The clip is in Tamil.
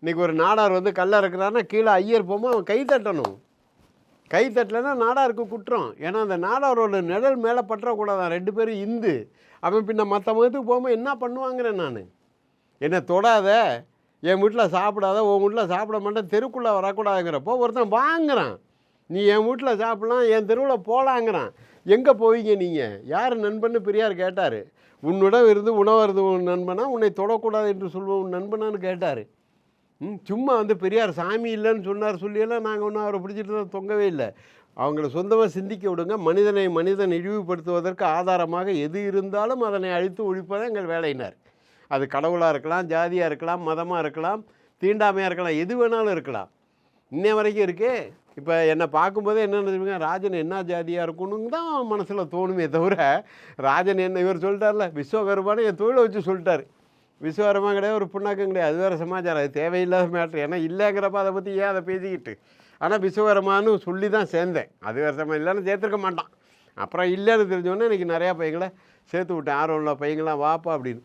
இன்றைக்கி ஒரு நாடார் வந்து கல்லை இருக்கிறாருன்னா கீழே ஐயர் போகும்போது அவன் கை தட்டணும். கை தட்டலைன்னா நாடாருக்கு குற்றம். ஏன்னா அந்த நாடாரோட நிழல் மேலே பற்றக்கூடாதான். 2 பேரும் இந்து. அவன் பின்ன மற்ற மதத்துக்கு போகும்போது என்ன பண்ணுவாங்கிறேன் நான். என்னை தொடாத, என் வீட்டில் சாப்பிடாத, உன் வீட்டில் சாப்பிட மாட்டேன், தெருக்குள்ளே வரக்கூடாதுங்கிறப்போ ஒருத்தன் வாங்குறான். நீ என் வீட்டில் சாப்பிட்லாம், என் தெருவில் போகலாங்கிறான். எங்கே போவீங்க நீங்கள்? யார் நண்பன்னு பெரியார் கேட்டார். உன்னிடம் இருந்து உணவருது உன் நண்பனா, உன்னை தொடக்கூடாது என்று சொல்லுவோம் உன் நண்பனான்னு கேட்டார். சும்மா வந்து பெரியார் சாமி இல்லைன்னு சொன்னார் சொல்லியெல்லாம் நாங்கள் ஒன்றும் அவரை பிடிச்சிட்டு தொங்கவே இல்லை. அவங்கள சொந்தமாக சிந்திக்க விடுங்க. மனிதனை மனிதன் இழிவுபடுத்துவதற்கு ஆதாரமாக எது இருந்தாலும் அதனை அழித்து ஒழிப்பதான் எங்கள் வேலையினார். அது கடவுளாக இருக்கலாம், ஜாதியாக இருக்கலாம், மதமாக இருக்கலாம், தீண்டாமையாக இருக்கலாம், எது வேணாலும் இருக்கலாம். இன்ன வரைக்கும் இருக்கே. இப்போ என்னை பார்க்கும்போதே என்ன நினைப்பீங்க, ராஜன் என்ன ஜாதியாக இருக்கணுன்னு தான் மனசில் தோணுமே தவிர, ராஜன் என்ன இவர் சொல்லிட்டார்ல, விஸ்வகர்மான்னு என் தொழிலை வச்சு சொல்லிட்டார். விஸ்வகர்மா கிடையாது, ஒரு புண்ணாக்கம் கிடையாது, அது வேறு சமாச்சாரம், அது தேவையில்லாத மேட்ரு. ஏன்னா இல்லைங்கிறப்ப அதை பற்றி ஏன் அதை பேசிக்கிட்டு. ஆனால் விஸ்வகர்மான்னு சொல்லி தான் சேர்ந்தேன். அது வேறு சமயம் இல்லைன்னு சேர்த்துருக்க மாட்டான். அப்புறம் இல்லைன்னு தெரிஞ்சோன்னே இன்றைக்கி நிறையா பையங்களை சேர்த்து விட்டேன். ஆர்வம் உள்ள பையங்களாம் வாப்பா அப்படின்னு.